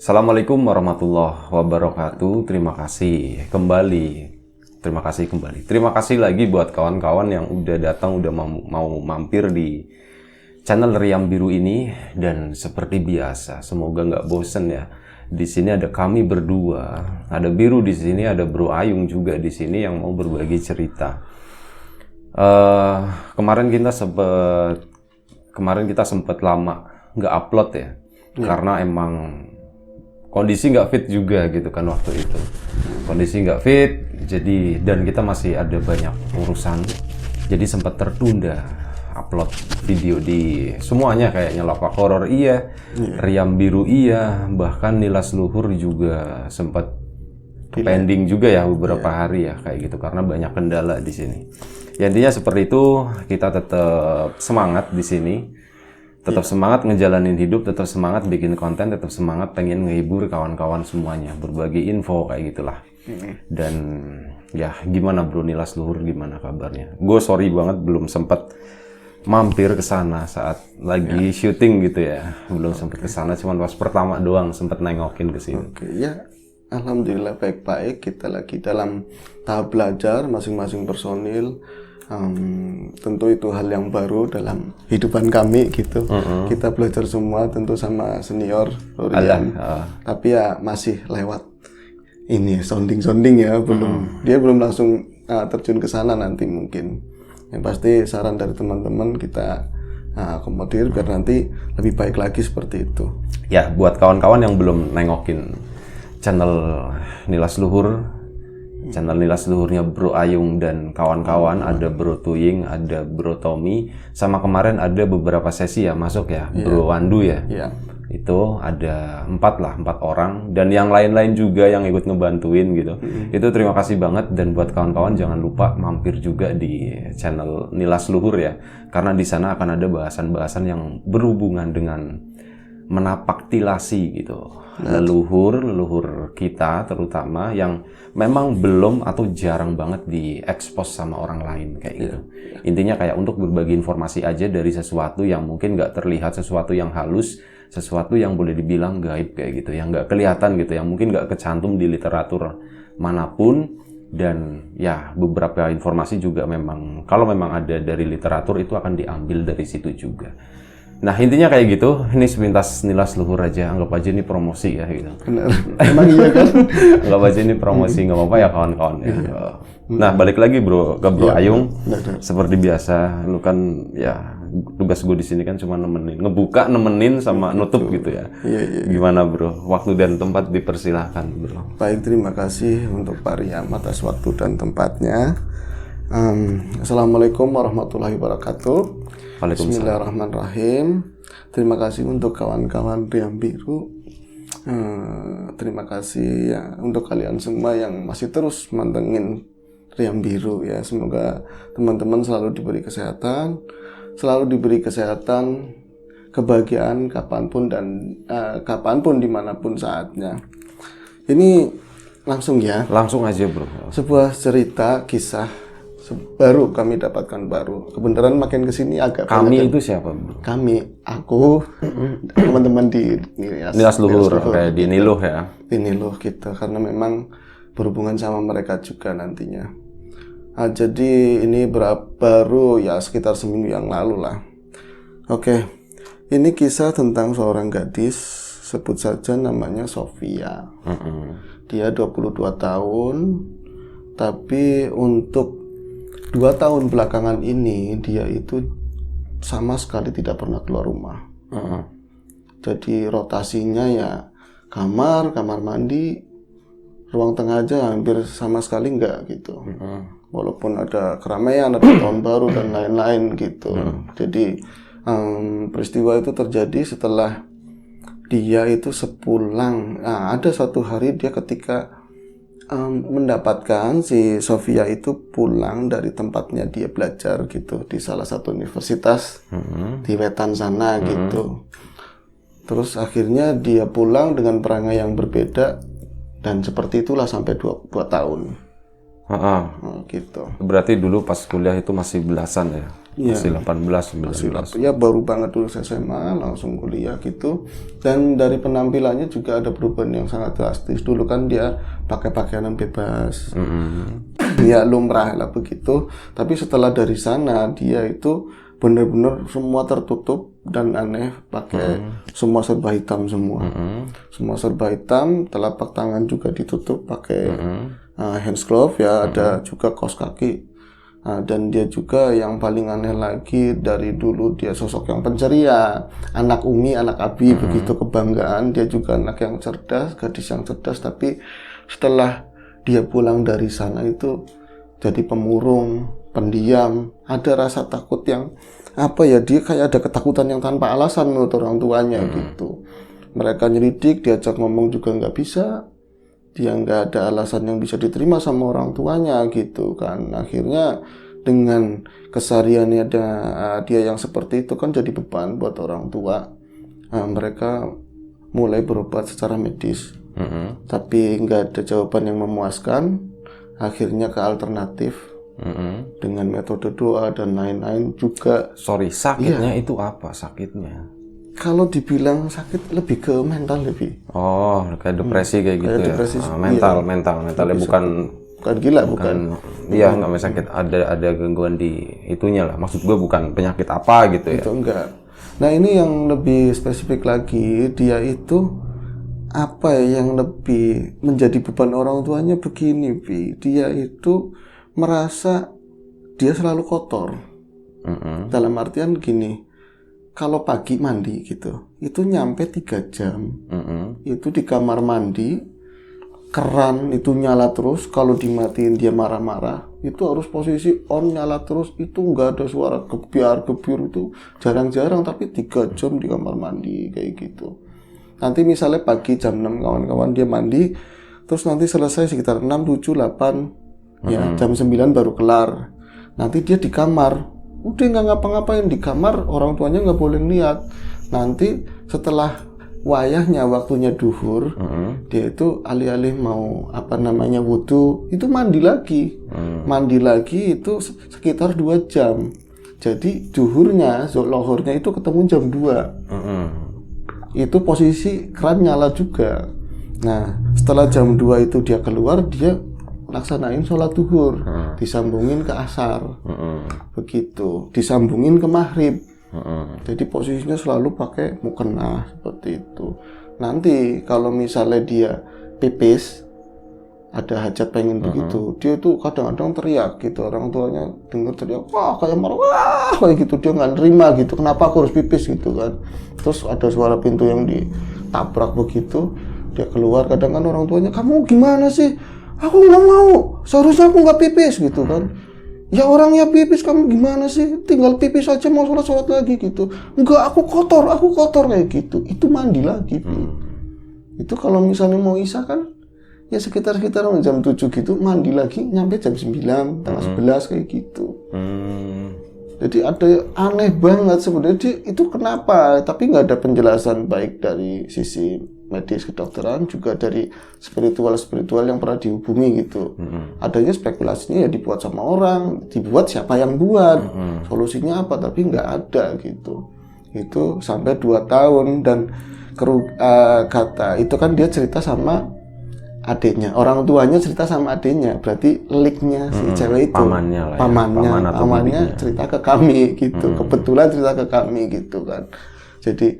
Assalamualaikum warahmatullahi wabarakatuh. Terima kasih kembali. Terima kasih lagi buat kawan-kawan yang udah datang, udah mau mampir di channel Riam Biru ini. Dan seperti biasa, semoga nggak bosen ya. Di sini ada kami berdua, ada Biru di sini, ada Bro Ayung juga di sini yang mau berbagi cerita. Kemarin kita sempet lama nggak upload ya, karena emang kondisi nggak fit juga gitu kan waktu itu. Kondisi nggak fit, jadi dan kita masih ada banyak urusan, jadi sempat tertunda upload video di semuanya, kayaknya Lapak Horor iya, Riam Biru iya, bahkan Nilas Luhur juga sempat pending juga ya beberapa hari ya kayak gitu karena banyak kendala di sini. Ya, intinya seperti itu, kita tetap semangat di sini. Tetap semangat ngejalanin hidup, tetap semangat bikin konten, tetap semangat pengen ngehibur kawan-kawan semuanya, berbagi info kayak gitulah. Dan ya gimana Bro Nilas Luhur, gimana kabarnya? Gue sorry banget belum sempat mampir ke sana saat lagi syuting gitu ya. Belum sempat ke sana, cuman pas pertama doang sempat nengokin ke sini. Ya, alhamdulillah baik-baik. Kita lagi dalam tahap belajar masing-masing personil. Tentu itu hal yang baru dalam hidupan kami gitu. Kita belajar semua tentu sama senior Riam. Tapi ya masih lewat ini sounding ya, dia belum langsung terjun ke sana nanti mungkin. Yang pasti saran dari teman-teman kita akomodir biar nanti lebih baik lagi seperti itu. Ya, buat kawan-kawan yang belum nengokin channel Nilas Luhur, channel Nilas Luhurnya Bro Ayung dan kawan-kawan, ada Bro Tuying, ada Bro Tommy, sama kemarin ada beberapa sesi ya masuk ya, Bro Wandu ya. Itu ada 4 orang, dan yang lain-lain juga yang ikut ngebantuin gitu. Itu terima kasih banget, dan buat kawan-kawan jangan lupa mampir juga di channel Nilas Luhur ya, karena di sana akan ada bahasan-bahasan yang berhubungan dengan menapaktilasi gitu. Leluhur kita terutama yang memang belum atau jarang banget diekspos sama orang lain kayak gitu. Intinya kayak untuk berbagi informasi aja dari sesuatu yang mungkin nggak terlihat, sesuatu yang halus, sesuatu yang boleh dibilang gaib kayak gitu, yang nggak kelihatan gitu, yang mungkin nggak kecantum di literatur manapun. Dan ya beberapa informasi juga memang kalau memang ada dari literatur itu akan diambil dari situ juga. Nah, intinya kayak gitu. Ini sepintas Nilas Luhur aja, anggap aja ini promosi ya gitu. Benar. Emang iya kan? Anggap aja ini promosi, nggak apa-apa ya kawan-kawan ya. Nah, balik lagi Bro ke Bro Ayung. Seperti biasa, lu kan ya tugas gue di sini kan cuma ngebuka, nemenin sama nutup gitu ya. Gimana Bro? Waktu dan tempat dipersilahkan Bro. Baik, terima kasih untuk Pak Riam atas waktu dan tempatnya. Assalamualaikum warahmatullahi wabarakatuh. Bismillahirrahmanirrahim. Terima kasih untuk kawan-kawan Riam Biru. Terima kasih ya untuk kalian semua yang masih terus mantengin Riam Biru ya. Semoga teman-teman selalu diberi kesehatan, kebahagiaan kapanpun dan kapanpun dimanapun saatnya. Ini langsung aja Bro. Sebuah cerita kisah baru kami dapatkan kebenaran makin kesini agak kami itu siapa Bro? Aku teman-teman di Nilas Luhur kayak di Niluh ya, di Niluh gitu, karena memang berhubungan sama mereka juga nantinya. Jadi ini baru ya sekitar seminggu yang lalu lah. Oke, ini kisah tentang seorang gadis, sebut saja namanya Sofia. Dia 22 tahun, tapi untuk 2 tahun belakangan ini dia itu sama sekali tidak pernah keluar rumah. Jadi rotasinya ya kamar mandi, ruang tengah aja hampir sama sekali enggak gitu. Walaupun ada keramaian, ada tahun baru dan lain-lain gitu. Jadi peristiwa itu terjadi setelah dia itu sepulang. Ada suatu hari dia ketika mendapatkan si Sofia itu pulang dari tempatnya dia belajar gitu di salah satu universitas di Wetan sana gitu. Terus akhirnya dia pulang dengan perangai yang berbeda, dan seperti itulah sampai 2 tahun. Gitu. Berarti dulu pas kuliah itu masih belasan ya? Iya. Masih 18, 19. Ya baru banget lulus SMA langsung kuliah gitu. Dan dari penampilannya juga ada perubahan yang sangat drastis. Dulu kan dia pakai pakaian bebas, ya lumrah lah begitu. Tapi setelah dari sana dia itu benar-benar semua tertutup dan aneh, pakai semua serba hitam semua. Semua serba hitam, telapak tangan juga ditutup pakai hands glove ya, ada juga kaos kaki. Nah, dan dia juga yang paling aneh lagi, dari dulu dia sosok yang penceria, anak Umi, anak Abi, begitu kebanggaan. Dia juga anak yang cerdas, gadis yang cerdas, tapi setelah dia pulang dari sana itu jadi pemurung, pendiam, ada rasa takut yang apa ya, dia kayak ada ketakutan yang tanpa alasan menurut orang tuanya gitu. Mereka nyelidik, diajak ngomong juga nggak bisa, dia nggak ada alasan yang bisa diterima sama orang tuanya gitu kan. Akhirnya dengan kesehariannya dia yang seperti itu kan jadi beban buat orang tua. Mereka mulai berobat secara medis, tapi nggak ada jawaban yang memuaskan. Akhirnya ke alternatif dengan metode doa dan lain-lain juga. Sorry, sakitnya itu apa sakitnya? Kalau dibilang sakit lebih ke mental lebih. Oh, kayak depresi kayak gitu Kayak ya. depresi, Mentalnya bukan gila, bukan. Iya, nggak sakit, ada gangguan di itunya lah. Maksud gue bukan penyakit apa gitu ya. Itu enggak. Nah, ini yang lebih spesifik lagi, dia itu apa ya yang lebih menjadi beban orang tuanya begini, Pi. Dia itu merasa dia selalu kotor. Dalam artian gini, kalau pagi mandi gitu, itu nyampe 3 jam. Itu di kamar mandi, keran itu nyala terus. Kalau dimatiin dia marah-marah. Itu harus posisi on, nyala terus. Itu nggak ada suara gebiar-gebir, itu jarang-jarang. Tapi 3 jam di kamar mandi kayak gitu. Nanti misalnya pagi jam 6 kawan-kawan dia mandi, terus nanti selesai sekitar 6, 7, 8, ya jam 9 baru kelar. Nanti dia di kamar, udah nggak ngapa-ngapain di kamar, orang tuanya nggak boleh lihat. Nanti setelah wayahnya waktunya duhur, dia itu alih-alih mau wudhu, itu mandi lagi. Mandi lagi itu sekitar 2 jam. Jadi duhurnya, lohornya itu ketemu jam 2. Itu posisi keran nyala juga. Nah, setelah jam 2 itu dia keluar, dia laksanain sholat duhur, disambungin ke asar, begitu, disambungin ke maghrib. Jadi posisinya selalu pakai mukena seperti itu. Nanti kalau misalnya dia pipis, ada hajat pengen begitu, dia tuh kadang-kadang teriak gitu, orang tuanya dengar teriak, wah kayak marah, wah kayak gitu, dia nggak nerima gitu, kenapa aku harus pipis gitu kan. Terus ada suara pintu yang ditabrak begitu, dia keluar, kadang kan orang tuanya, kamu gimana sih, aku nggak mau, seharusnya aku nggak pipis gitu kan. Ya orangnya pipis, kamu gimana sih, tinggal pipis aja mau sholat lagi gitu. Enggak, aku kotor kayak gitu. Itu mandi lagi. Itu kalau misalnya mau isya kan ya sekitar jam 7 gitu, mandi lagi nyampe jam 9, tanggal 11 kayak gitu. Jadi ada aneh banget sebenarnya itu kenapa, tapi nggak ada penjelasan baik dari sisi medis kedokteran, juga dari spiritual yang pernah dihubungi gitu. Adanya spekulasinya ya dibuat sama orang, dibuat siapa yang buat, solusinya apa, tapi nggak ada gitu. Itu sampai 2 tahun dan kata itu kan dia cerita sama adiknya, orang tuanya cerita sama adiknya, berarti liknya si cewek itu pamannya cerita ke kami gitu, kebetulan cerita ke kami gitu kan. Jadi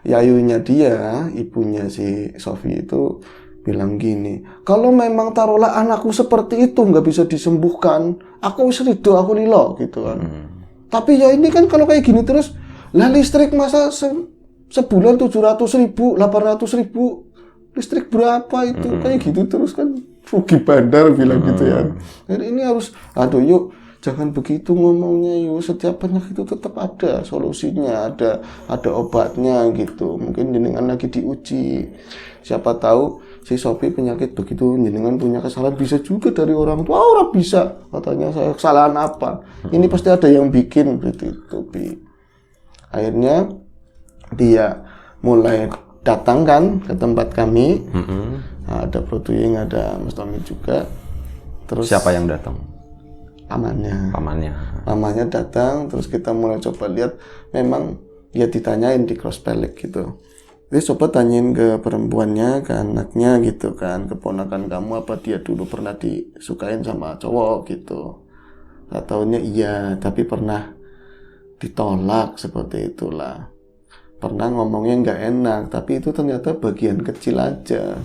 yayunya dia, ibunya si Sofi itu bilang gini, kalau memang taruhlah anakku seperti itu nggak bisa disembuhkan, aku ridho, aku lilo gitu kan. Tapi ya ini kan kalau kayak gini terus, lah listrik masa sebulan 700.000, 800.000, listrik berapa itu, kayak gitu terus kan rugi bandar bilang gitu ya. Jadi ini harus, aduh yuk jangan begitu ngomongnya yuk, setiap penyakit itu tetap ada solusinya, ada obatnya gitu. Mungkin jenengan lagi diuji, siapa tahu si Sofi penyakit begitu, jenengan punya kesalahan, bisa juga dari orang tua, orang bisa katanya saya kesalahan apa, ini pasti ada yang bikin gitu. Akhirnya dia mulai datang kan ke tempat kami. Ada Bro Tuying, ada Mas Tommy juga. Terus siapa yang datang? pamannya. Pamannya datang, terus kita mulai coba lihat, memang ya ditanyain di cross pelek gitu. Jadi coba tanyain ke perempuannya, ke anaknya gitu kan, keponakan kamu apa dia dulu pernah disukain sama cowok gitu. Taunya iya, tapi pernah ditolak seperti itulah. Pernah ngomongnya nggak enak, tapi itu ternyata bagian kecil aja.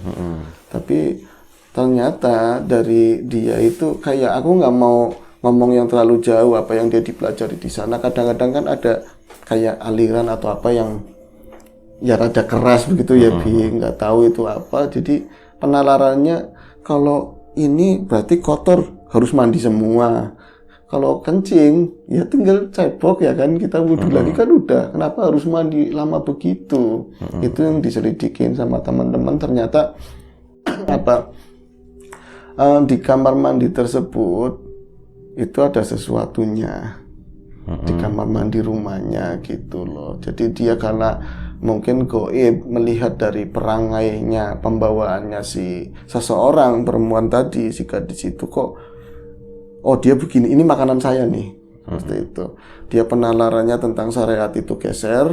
Tapi ternyata dari dia itu kayak aku nggak mau ngomong yang terlalu jauh apa yang dia dipelajari di sana. Kadang-kadang kan ada kayak aliran atau apa yang ya rada keras begitu ya, nggak tahu itu apa. Jadi penalarannya kalau ini berarti kotor, harus mandi semua. Kalau kencing ya tinggal cebok ya kan, kita wudhu lagi kan udah. Kenapa harus mandi lama begitu? Itu yang diselidikin sama teman-teman. Ternyata apa di kamar mandi tersebut itu ada sesuatunya di kamar mandi rumahnya gitu loh. Jadi dia karena mungkin goib melihat dari perangainya, pembawaannya si seseorang perempuan tadi, si gadis itu, kok oh dia begini, ini makanan saya nih, seperti itu. Dia penalarannya tentang syariat itu geser,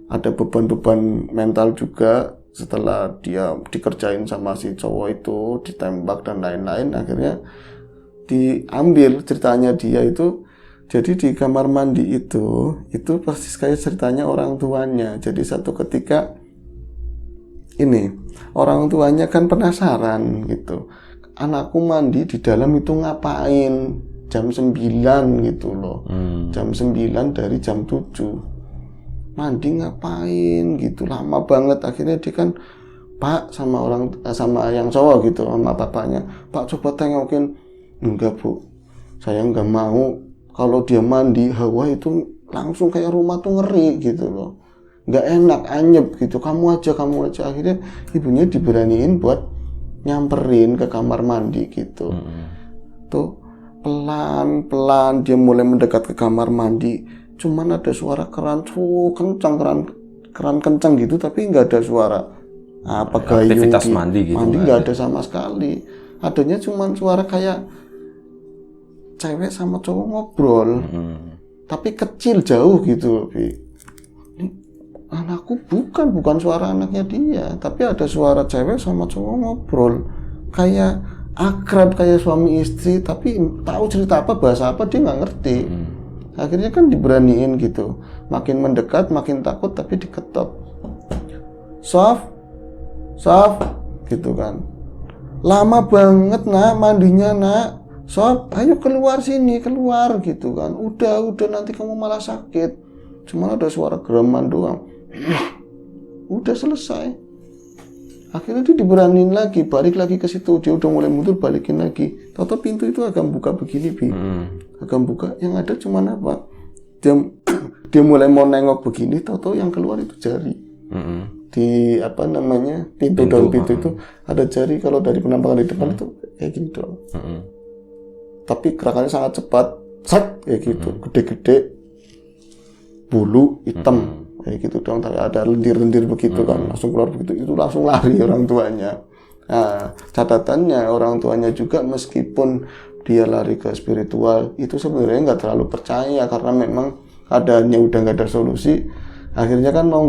ada beban-beban mental juga setelah dia dikerjain sama si cowok itu, ditembak dan lain-lain. Akhirnya diambil ceritanya dia itu. Jadi di kamar mandi itu persis kayak ceritanya orang tuanya. Jadi satu ketika ini orang tuanya kan penasaran gitu, anakku mandi di dalam itu ngapain jam 9 gitu loh. Jam 9 dari jam 7 mandi ngapain gitu, lama banget. Akhirnya dia kan, Pak, sama yang cowok gitu, sama bapaknya, Pak coba tengokin. Enggak Bu, saya nggak mau. Kalau dia mandi, hawa itu langsung kayak rumah tuh ngeri gitu loh. Nggak enak, anyep gitu. Kamu aja. Akhirnya ibunya diberaniin buat nyamperin ke kamar mandi gitu. Tuh pelan-pelan dia mulai mendekat ke kamar mandi. Cuman ada suara keran kencang, keran kencang gitu, tapi nggak ada suara apa gayung aktivitas mandi gitu. Mandi nggak ada sama sekali. Adanya cuman suara kayak cewek sama cowok ngobrol, tapi kecil jauh gitu. Ini anakku bukan suara anaknya dia, tapi ada suara cewek sama cowok ngobrol, kayak akrab, kayak suami istri, tapi tahu cerita apa, bahasa apa dia nggak ngerti. Akhirnya kan diberaniin gitu, makin mendekat makin takut, tapi diketok. Sof gitu kan, lama banget nak mandinya nak. Sob, ayo keluar sini, keluar gitu kan. Udah nanti kamu malah sakit. Cuma ada suara gereman doang. Udah selesai. Akhirnya dia diberanin lagi, balik lagi ke situ. Dia udah mulai mundur, balikin lagi. Tahu-tahu pintu itu agak buka begini, agak buka. Yang ada cuma apa? Dia mulai mau nengok begini, tahu-tahu yang keluar itu jari. Di apa namanya, pintu itu ada jari. Kalau dari penampakan di depan itu kayak gini doang. Tapi gerakannya sangat cepat, kayak gitu, gede-gede, bulu hitam, kayak gitu dong. Tapi ada lendir-lendir begitu kan, langsung keluar begitu, itu langsung lari orang tuanya. Nah, catatannya orang tuanya juga meskipun dia lari ke spiritual, itu sebenarnya nggak terlalu percaya karena memang keadaannya udah nggak ada solusi. Akhirnya kan mau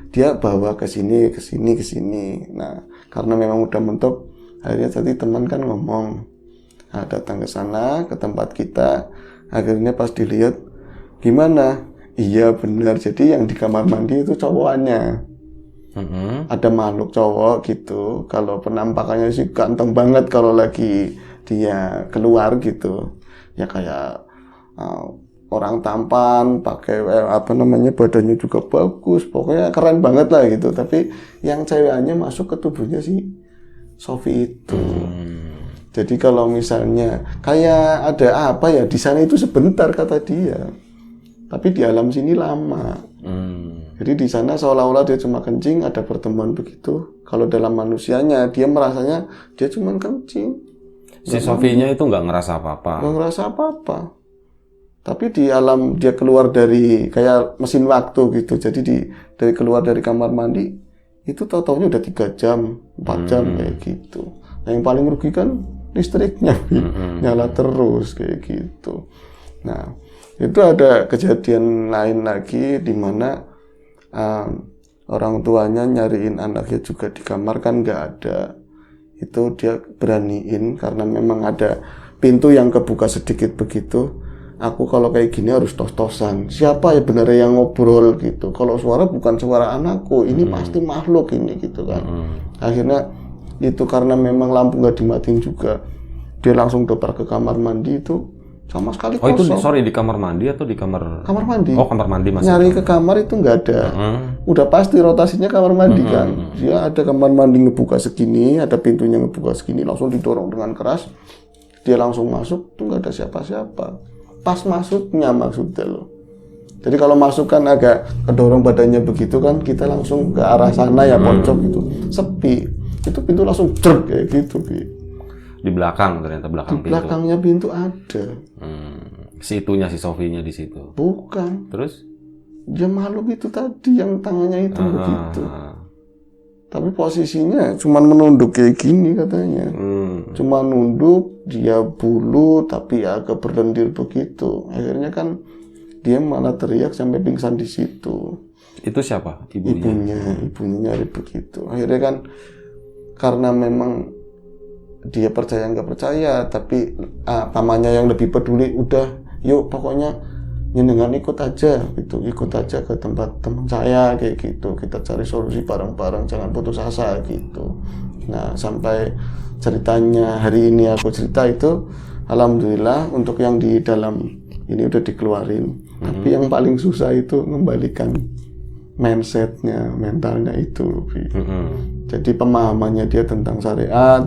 dia bawa ke sini. Nah, karena memang udah mentok, akhirnya tadi teman kan ngomong. Nah, datang ke sana, ke tempat kita. Akhirnya pas dilihat, gimana? Iya benar, jadi yang di kamar mandi itu cowokannya. Ada makhluk cowok gitu. Kalau penampakannya sih ganteng banget kalau lagi dia keluar gitu. Ya kayak orang tampan, pakai badannya juga bagus. Pokoknya keren banget lah gitu. Tapi yang ceweknya masuk ke tubuhnya si Sofi itu. Jadi kalau misalnya kayak ada apa ya di sana itu sebentar kata dia, tapi di alam sini lama. Jadi di sana seolah-olah dia cuma kencing, ada pertemuan begitu. Kalau dalam manusianya dia merasanya dia cuma kencing. Si Sofinya itu nggak ngerasa apa-apa. Nggak ngerasa apa-apa. Tapi di alam dia keluar dari kayak mesin waktu gitu. Jadi dari keluar dari kamar mandi itu tahu-taunya udah 3 jam, 4 jam kayak gitu. Nah yang paling merugikan listriknya nyala terus kayak gitu. Nah itu ada kejadian lain lagi di mana orang tuanya nyariin anaknya juga di kamar kan nggak ada. Itu dia beraniin karena memang ada pintu yang kebuka sedikit begitu. Aku kalau kayak gini harus tos-tosan. Siapa ya benernya yang ngobrol gitu. Kalau suara bukan suara anakku, ini pasti makhluk ini gitu kan. Akhirnya itu karena memang lampu nggak dimatiin juga, dia langsung dopar ke kamar mandi itu sama sekali kosong. Oh itu di kamar mandi atau di kamar? Kamar mandi. Oh kamar mandi masih. Nyari ke kamar itu nggak ada. Udah pasti rotasinya kamar mandi kan. Dia ada kamar mandi ngebuka segini, ada pintunya ngebuka segini, langsung didorong dengan keras. Dia langsung masuk, tuh nggak ada siapa-siapa. Pas masuknya maksudnya loh. Jadi kalau masuk kan agak kedorong badannya begitu kan, kita langsung ke arah sana ya pojok gitu. Sepi. Itu pintu langsung jerk kayak gitu, Bi. Di belakang ternyata belakang pintu. Di belakangnya pintu ada. Si itunya si Sofinya di situ. Bukan. Terus? Dia makhluk itu tadi yang tangannya itu begitu. Tapi posisinya cuman menunduk kayak gini katanya. Cuma nunduk, dia bulu tapi agak berlendir begitu. Akhirnya kan dia malah teriak sampai pingsan di situ. Itu siapa? Ibunya nyari begitu. Akhirnya kan karena memang dia percaya nggak percaya, tapi pamannya yang lebih peduli, udah yuk pokoknya jenengan ikut aja ke tempat teman saya kayak gitu, kita cari solusi bareng-bareng, jangan putus asa gitu. Nah sampai ceritanya hari ini aku cerita itu, alhamdulillah untuk yang di dalam ini udah dikeluarin. Tapi yang paling susah itu mengembalikan mindsetnya, mentalnya itu. Jadi pemahamannya dia tentang syariat,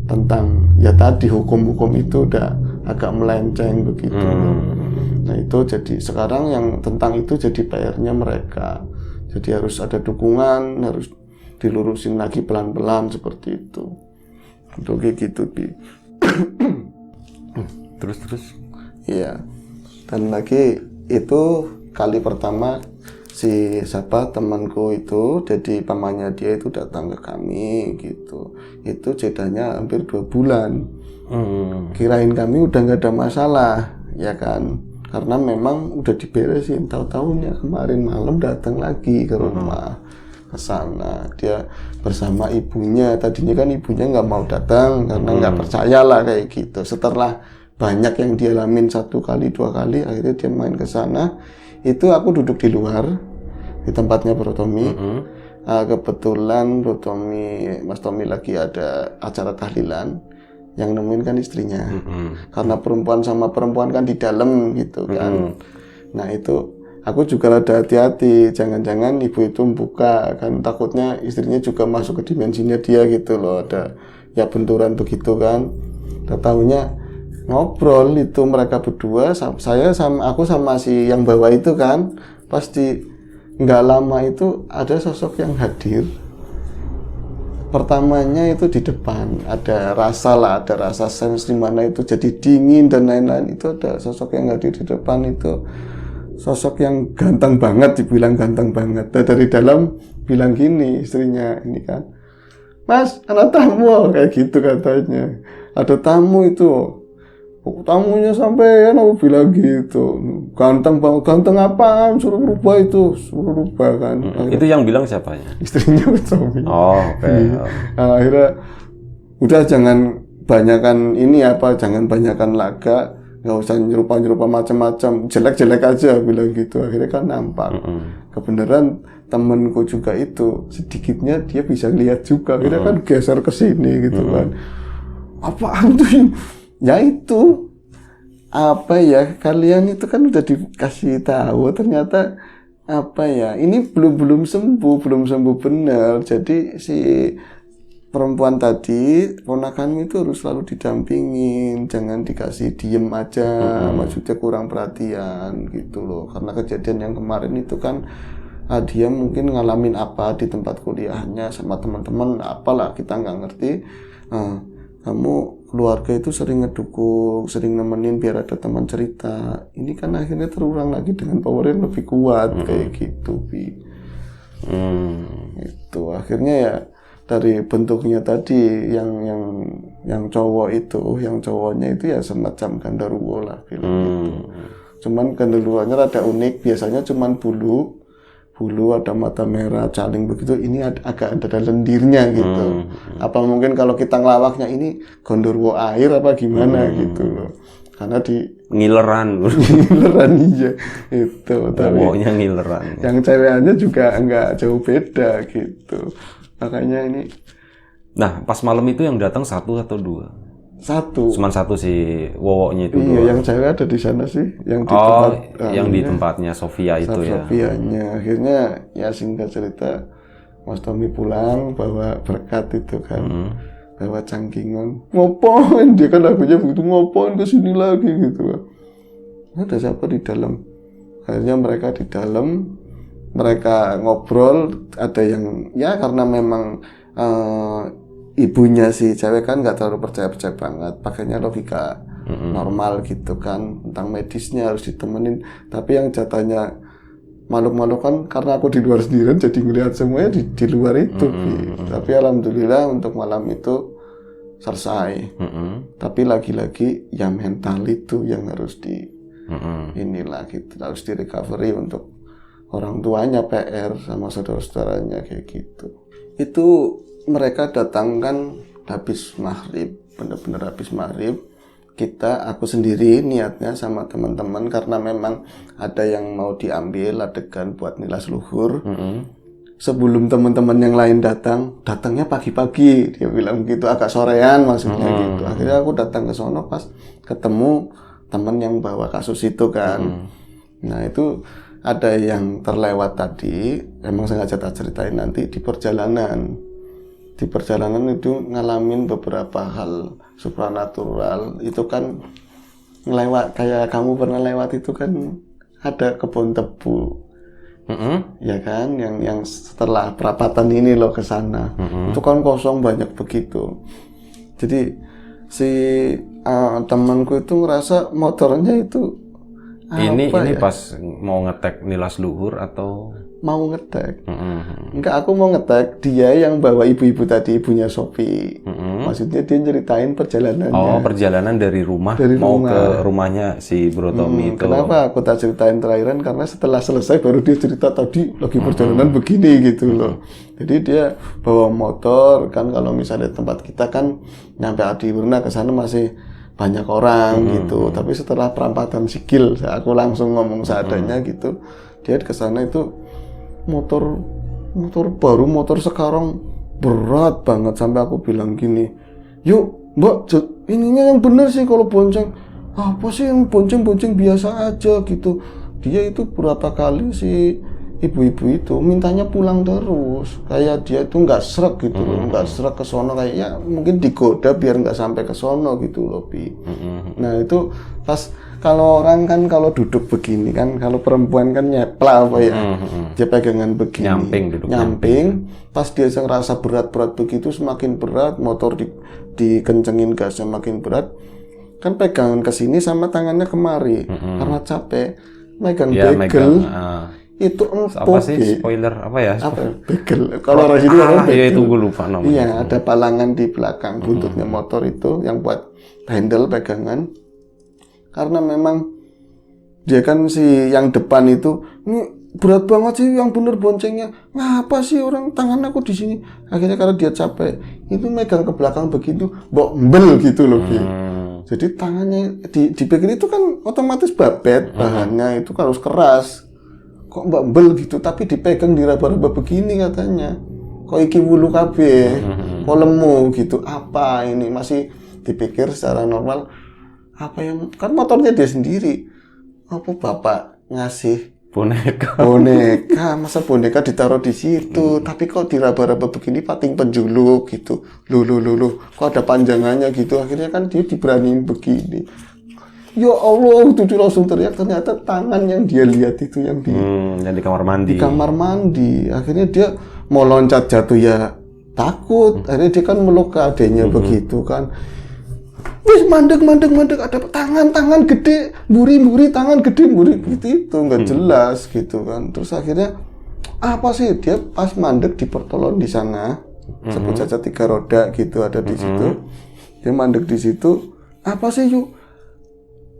tentang ya tadi hukum-hukum itu udah agak melenceng begitu. Nah itu jadi sekarang yang tentang itu jadi PR-nya mereka. Jadi harus ada dukungan, harus dilurusin lagi pelan-pelan seperti itu. Untuk kayak gitu, Bi. Terus? Iya. Dan lagi itu kali pertama si temanku itu, jadi pamannya dia itu datang ke kami gitu. Itu jedanya hampir 2 bulan. Kirain kami udah nggak ada masalah, ya kan? Karena memang udah diberesin. Tahu-tahunya kemarin malam datang lagi ke rumah, ke sana. Dia bersama ibunya. Tadinya kan ibunya nggak mau datang karena nggak percaya lah kayak gitu. Setelah banyak yang dia alamin 1 kali 2 kali, akhirnya dia main ke sana. Itu aku duduk di luar di tempatnya Bro Tommy. Kebetulan Bro Tommy, Mas Tommy lagi ada acara tahlilan. Yang nemuin kan istrinya, karena perempuan sama perempuan kan di dalam gitu kan. Nah itu aku juga rada hati-hati, jangan-jangan ibu itu buka kan, takutnya istrinya juga masuk ke dimensinya dia gitu loh, ada ya benturan begitu kan. Tahunya ngobrol itu mereka berdua, aku sama si yang bawa itu kan, pasti nggak lama itu ada sosok yang hadir. Pertamanya itu di depan ada rasa sense di mana itu jadi dingin dan lain-lain. Itu ada sosok yang hadir di depan, itu sosok yang ganteng banget, dibilang ganteng banget. Dan dari dalam bilang gini istrinya ini kan, Mas, ada tamu kayak gitu katanya. Ada tamu itu. Tamunya sampai aku bilang gitu, ganteng banget, ganteng apaan, suruh rubah kan. Itu yang bilang siapanya? Istrinya Tommy. Oh, oke. Nah, akhirnya udah jangan banyakan jangan banyakan laga, nggak usah nyerupa macam-macam, jelek-jelek aja bilang gitu. Akhirnya kan nampak kebenaran temenku juga itu, sedikitnya dia bisa lihat juga. Akhirnya kan geser ke sini gitu kan. Apaan tuh? Ya itu kalian itu kan udah dikasih tahu, ternyata ini belum sembuh benar. Jadi si perempuan tadi, ponakanmu itu harus selalu didampingin, jangan dikasih diem aja, maksudnya kurang perhatian gitu loh. Karena kejadian yang kemarin itu kan dia mungkin ngalamin apa di tempat kuliahnya sama teman-teman, apalah kita nggak ngerti. Kamu keluarga itu sering ngedukung, sering nemenin biar ada teman cerita. Ini kan akhirnya terulang lagi dengan power yang lebih kuat kayak gitu, Bi. Itu akhirnya ya dari bentuknya tadi yang cowoknya itu ya semacam genderuwo lah bilang gitu. Cuman genderuwonya rada unik, biasanya cuman bulu ada mata merah, caling begitu. Ini agak ada lendirnya gitu. Apa mungkin kalau kita ngelawaknya ini genderuwo air apa gimana gitu loh. Karena di ngileran iya itu. Wowonya ngileran. Yang cewekannya juga enggak jauh beda gitu. Makanya ini. Nah, pas malam itu yang datang 1 atau 2? 1. Cuman 1 si wowonya itu. Iya, yang cewek ada di sana sih, yang di yang di tempatnya Sofia itu ya. Sofianya. Akhirnya ya singkat cerita Mas Tommy pulang bawa berkat itu kan. Bawa cangkingan. Ngapain dia kan lagunya begitu, ngapain ke sini lagi gitu kan. Ada siapa di dalam? Akhirnya mereka di dalam, mereka ngobrol, ada yang ya karena memang ibunya si cewek kan nggak terlalu percaya banget, pakainya logika normal gitu kan, tentang medisnya harus ditemenin. Tapi yang jatahnya makhluk-makhluk kan karena aku di luar sendirian jadi ngelihat semuanya di luar itu. Tapi alhamdulillah untuk malam itu selesai. Tapi lagi-lagi ya mental itu yang harus inilah gitu, harus di recovery untuk orang tuanya PR sama saudara-saudaranya kayak gitu. Itu mereka datang kan habis maghrib, benar-benar habis maghrib. Aku sendiri niatnya sama teman-teman karena memang ada yang mau diambil adegan buat nilas luhur. Sebelum teman-teman yang lain datangnya pagi-pagi, dia bilang gitu, agak sorean maksudnya gitu. Akhirnya aku datang ke sono pas ketemu teman yang bawa kasus itu kan. Nah itu ada yang terlewat tadi, emang sengaja tak ceritain nanti di perjalanan. Di perjalanan itu ngalamin beberapa hal supranatural. Itu kan ngelewat, kayak kamu pernah lewat itu kan ada kebun tebu. Ya kan, yang setelah perapatan ini loh ke sana. Itu kan kosong banyak begitu. Jadi si temanku itu ngerasa motornya itu ini pas mau ngetek nilas luhur atau mau ngetek? Enggak, aku mau ngetek dia yang bawa ibu-ibu tadi, ibunya Sofi. Maksudnya dia ceritain perjalanannya. Oh, perjalanan dari rumah mau ke rumahnya si Bro Tommy itu. Kenapa aku tak ceritain terakhiran? Karena setelah selesai baru dia cerita tadi lagi perjalanan begini gitu loh. Jadi dia bawa motor kan, kalau misalnya tempat kita kan nyampe Adiwurna ke sana masih banyak orang gitu. Tapi setelah perampatan sigil, aku langsung ngomong seadanya gitu. Dia ke sana itu motor baru, motor sekarang berat banget sampai aku bilang gini, yuk mbak, ininya yang bener sih kalau bonceng. Apa sih yang bonceng biasa aja gitu. Dia itu berapa kali si ibu-ibu itu mintanya pulang terus, kayak dia itu nggak srek gitu loh, nggak srek ke sono, kayaknya mungkin digoda biar nggak sampai ke sono gitu loh Pi. Nah itu pas kalau orang kan kalau duduk begini kan, kalau perempuan kan nyepla apa ya, dia pegangan begini, nyamping. Pas dia ngerasa berat begitu, semakin berat, motor dikencengin gasnya makin berat, kan pegangan ke sini sama tangannya kemari, karena capek, megang bagel. Itu apa sih spoiler apa ya? Bagel. Kalau orang sini orang bagel. Iya itu gue lupa namanya. Iya, ada palangan di belakang buntutnya motor itu yang buat handle pegangan. Karena memang dia kan si yang depan itu, ini berat banget sih yang bener boncengnya. Ngapa sih orang tangan aku di sini? Akhirnya karena dia capek, itu megang ke belakang begitu, mbel gitu loh. Jadi tangannya di bagel itu kan otomatis babet, bahannya itu harus keras. Kok mbel gitu, tapi dipegang diraba-raba begini katanya. Kok iki wulu kabeh, kok lemu gitu. Apa ini? Masih dipikir secara normal, apa yang kan motornya dia sendiri. Apa bapak ngasih boneka, masa boneka ditaruh di situ, tapi kok diraba-raba begini, pating penjuluk gitu. Loh, kok ada panjangannya gitu. Akhirnya kan dia diberaniin begini. Ya Allah, itu dia langsung teriak, ternyata tangan yang dia lihat itu yang di kamar mandi. Di kamar mandi. Akhirnya dia mau loncat jatuh ya takut. Akhirnya dia kan meluk ke adenya begitu kan. Wis mandek ada tangan gede, buri tangan gede, buri gitu itu nggak jelas gitu kan. Terus akhirnya apa sih, dia pas mandek di pertolongan di sana. sebut saja 3 roda gitu ada di situ. Dia mandek di situ. Apa sih yuk?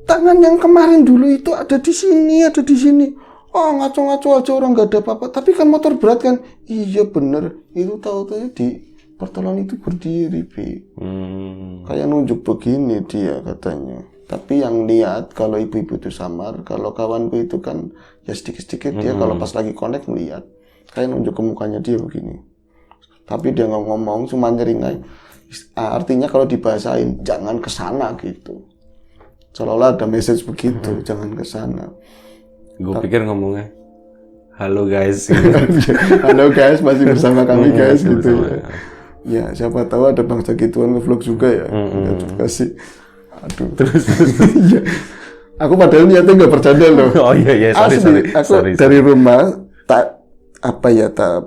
Tangan yang kemarin dulu itu ada di sini, ada di sini. Oh ngaco-ngaco aja orang nggak ada apa-apa. Tapi kan motor berat kan? Iya bener. Itu tahu-tahu di pertolongan itu berdiri, Bi. Kayak nunjuk begini dia katanya. Tapi yang lihat kalau ibu-ibu itu samar, kalau kawanku itu kan ya sedikit-sedikit dia kalau pas lagi connect melihat. Kayak nunjuk ke mukanya dia begini. Tapi dia ngomong cuma nyeringai. Artinya kalau dibahasain jangan ke sana gitu. Seolah-olah ada message begitu, jangan ke sana. Gue pikir ngomongnya halo guys. Halo guys, masih bersama kami guys gitu ya. Ya, siapa tahu ada bangsa gituan nge-vlog juga ya. Enggak juga sih. Aduh. Terus. Iya. Aku padahal niatnya nggak bercanda loh. Oh iya, sorry. Aku dari rumah tak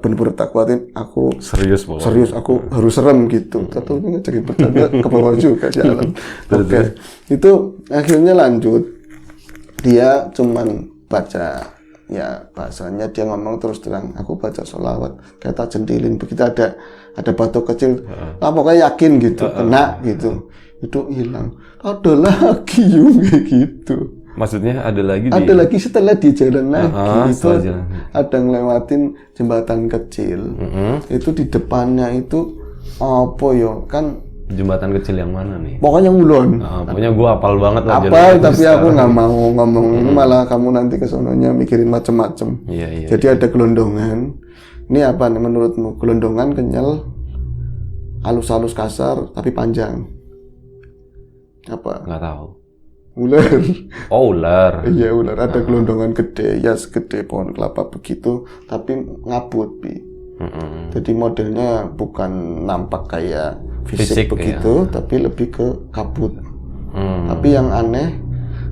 bener-bener tak kuatin. Aku serius pokoknya. Serius, aku harus serem gitu. Atau ngajakin bercanda ke bawah juga jalan. Oke. Itu akhirnya lanjut. Dia cuman baca ya bahasanya dia ngomong terus terang aku baca sholawat kayak tak jentilin begitu ada batu kecil pokoknya yakin gitu kena gitu itu hilang ada lagi kayak gitu maksudnya ada lagi setelah di jalan lagi itu ada ngelewatin jembatan kecil itu di depannya itu apa yo kan jembatan kecil yang mana nih? Pokoknya ngulon. Pokoknya gue hafal banget lah. Apa? Tapi aku nggak mau ngomong. Ini malah kamu nanti kesononya mikirin macem-macem. Iya. Jadi ada gelondongan. Ini apa nih menurutmu? Gelondongan kenyal, halus-halus kasar, tapi panjang. Apa? Nggak tahu. Ular. Oh ular. Iya ular. Ada gelondongan gede, ya segede pohon kelapa begitu, tapi ngabut Bi. Jadi modelnya bukan nampak kayak fisik begitu, tapi lebih ke kabut. Tapi yang aneh,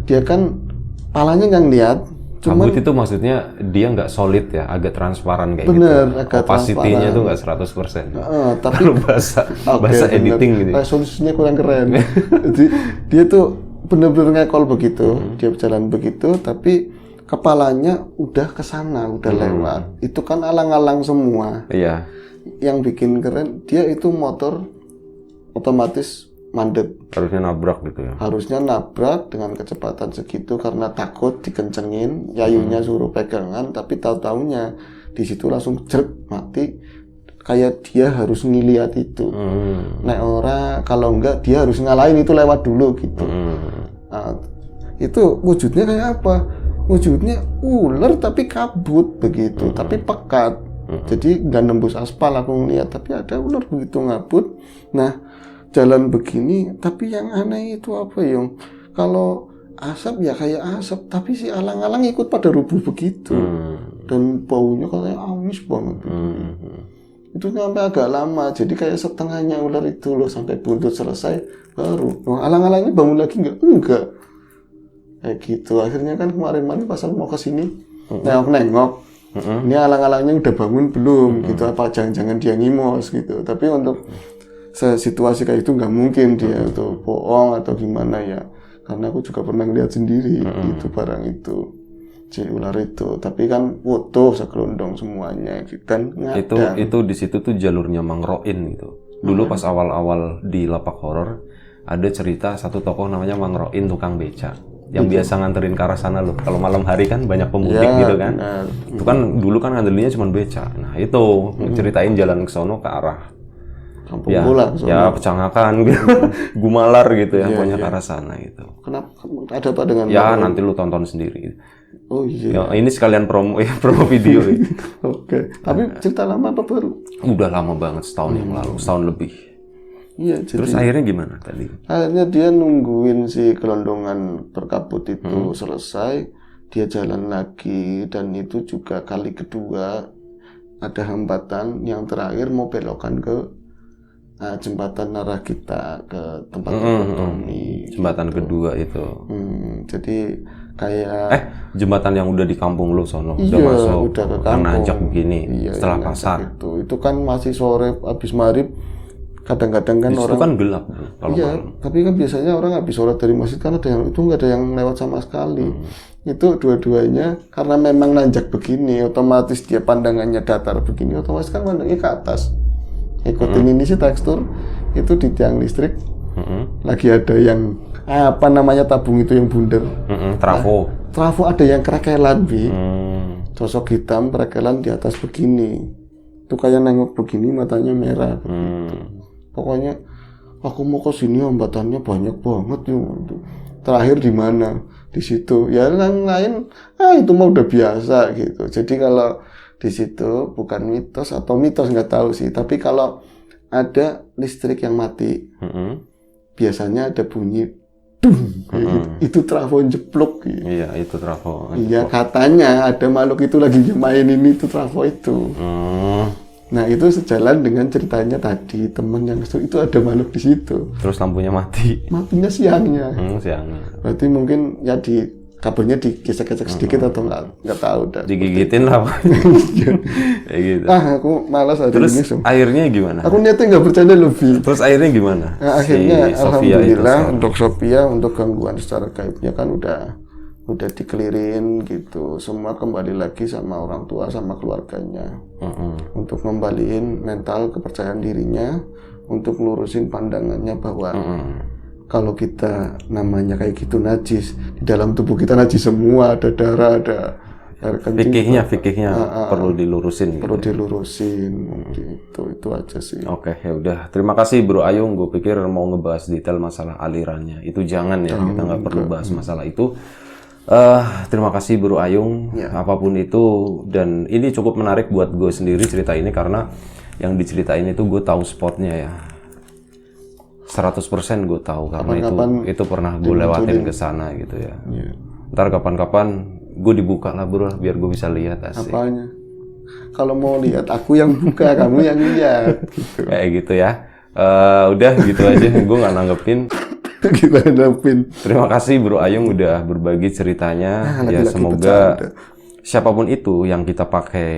dia kan palanya nggak ngeliat. Kabut itu maksudnya dia nggak solid ya, agak transparan kayak bener, gitu. Agak opacity-nya tuh nggak 100%. Tapi bahasa editing gitu. Resolusinya kurang keren. Jadi dia tuh bener-bener ngekol begitu, dia berjalan begitu, tapi kepalanya udah ke sana, udah lewat. Itu kan alang-alang semua. Iya. Yang bikin keren, dia itu motor otomatis mandek. Harusnya nabrak gitu ya. Harusnya nabrak dengan kecepatan segitu karena takut dikencengin, yayunya suruh pegangan, tapi tahu-taunya di situ langsung jerk mati. Kayak dia harus ngeliat itu. Nek ora kalau enggak dia harus ngalahin itu lewat dulu gitu. Nah, itu wujudnya kayak apa? Wujudnya ular tapi kabut begitu, tapi pekat. Jadi nggak nembus aspal aku ngeliat, tapi ada ular begitu ngabut. Nah, jalan begini, tapi yang aneh itu apa Yong? Kalau asap ya kayak asap, tapi si alang-alang ikut pada rubuh begitu. Dan baunya katanya amis banget. Itu sampai agak lama, jadi kayak setengahnya ular itu loh sampai buntut selesai baru. Alang-alangnya bangun lagi enggak. Kayak gitu. Akhirnya kan kemarin pas mau ke sini nengok. Ini alang-alangnya udah bangun belum gitu, apa jangan-jangan dia ngimos gitu. Tapi untuk situasi kayak itu nggak mungkin dia tuh bohong atau gimana ya. Karena aku juga pernah lihat sendiri itu barang itu. Si ular itu, tapi kan utuh sekelondong semuanya gitu kan. Itu di situ tuh jalurnya Mang Roin gitu. Dulu pas awal-awal di Lapak Horor ada cerita satu tokoh namanya Mang Roin tukang beca. Yang biasa nganterin ke arah sana loh. Kalau malam hari kan banyak pemudik gitu kan. Itu kan dulu kan nganterinnya cuma beca. Nah itu ceritain jalan ke sono ke arah Kampung Bola. Ya Pecangakan gitu. Gumalar gitu ya, pokoknya ke arah sana gitu. Kenapa? Ada apa dengan ya nanti lu tonton sendiri. Oh iya. Ya, ini sekalian promo video. Oke. Tapi cerita lama apa baru? Udah lama banget, setahun yang lalu, setahun lebih. Iya, terus akhirnya gimana tadi? Akhirnya dia nungguin si gelondongan berkabut itu selesai, dia jalan lagi, dan itu juga kali kedua ada hambatan. Yang terakhir mau belokan ke jembatan arah kita ke tempat Tommy. Jembatan gitu. Kedua itu. Jadi kayak jembatan yang udah di kampung lu sono, iya, udah masuk, udah ke kampung. nanjak begini, iya, setelah pasar. Itu kan masih sore, habis maghrib. Kadang-kadang kan itu orang kan gelap kalau iya, malam. Tapi kan biasanya orang habis sholat dari masjid kan ada yang itu nggak ada yang lewat sama sekali. Itu dua-duanya karena memang nanjak begini, otomatis dia pandangannya datar begini, otomatis kan pandangnya ke atas. Ikutin ini sih tekstur itu di tiang listrik. Lagi ada yang apa namanya tabung itu yang bundar. Trafo. Trafo ada yang kerekelan, Bi. Sosok hitam kerekelan di atas begini. Itu kayak nengok begini matanya merah. Pokoknya aku mau ke sini hambatannya banyak banget ya. Terakhir di mana? Di situ. Ya yang lain, itu mah udah biasa gitu. Jadi kalau di situ bukan mitos atau mitos nggak tahu sih. Tapi kalau ada listrik yang mati, biasanya ada bunyi, gitu. Itu trafo jeplok. Gitu. Iya, itu trafo. Iya, katanya ada makhluk itu lagi mainin itu trafo itu. Nah itu sejalan dengan ceritanya tadi temen yang itu ada makhluk di situ. Terus lampunya mati. Matinya siangnya. Siangnya. Berarti mungkin ya di kabelnya digesek-gesek sedikit atau nggak tahu dah. Digigitin lah. Kayak gitu. Aku malas hari Terus ini. airnya gimana? Aku niatnya nggak bercanda lebih. Terus airnya gimana? Nah, akhirnya si Sophia alhamdulillah itu untuk Sophia untuk gangguan secara gaibnya kan udah dikelirin gitu, semua kembali lagi sama orang tua sama keluarganya untuk ngembaliin mental kepercayaan dirinya, untuk lurusin pandangannya bahwa kalau kita namanya kayak gitu najis, di dalam tubuh kita najis semua, ada darah, ada air kencing. Fikihnya perlu dilurusin. Perlu gitu. dilurusin, itu aja sih. Oke, ya udah. Terima kasih Bro Ayung. Gue pikir mau ngebahas detail masalah alirannya. Itu jangan ya, kita nggak perlu bahas masalah itu. Terima kasih Bro Ayung, apapun itu, dan ini cukup menarik buat gue sendiri cerita ini karena yang diceritain itu gue tahu spotnya ya, 100% gue tahu karena itu pernah gue lewatin ke sana gitu ya. Ntar kapan-kapan gue dibuka lah bro, biar gue bisa lihat asik. Apanya? Kalau mau lihat aku yang buka, kamu yang lihat. Gitu. Kayak gitu ya. Udah gitu aja, gue nggak nanggepin. Terima kasih Bro Ayung udah berbagi ceritanya. Ya semoga siapapun itu yang kita pakai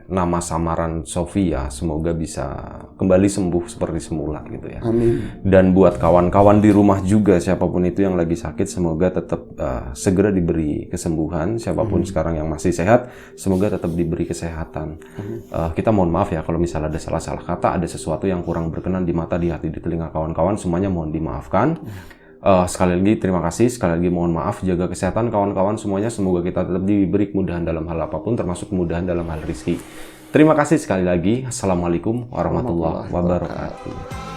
nama samaran Sophia, semoga bisa kembali sembuh seperti semula gitu ya. Amin. Dan buat kawan-kawan di rumah juga, siapapun itu yang lagi sakit, semoga tetap segera diberi kesembuhan. Siapapun sekarang yang masih sehat, semoga tetap diberi kesehatan. Kita mohon maaf ya kalau misalnya ada salah-salah kata, ada sesuatu yang kurang berkenan di mata, di hati, di telinga kawan-kawan, semuanya mohon dimaafkan. Sekali lagi terima kasih, sekali lagi mohon maaf, jaga kesehatan kawan-kawan semuanya, semoga kita tetap diberi kemudahan dalam hal apapun, termasuk kemudahan dalam hal rezeki. Terima kasih sekali lagi. Assalamualaikum warahmatullahi wabarakatuh.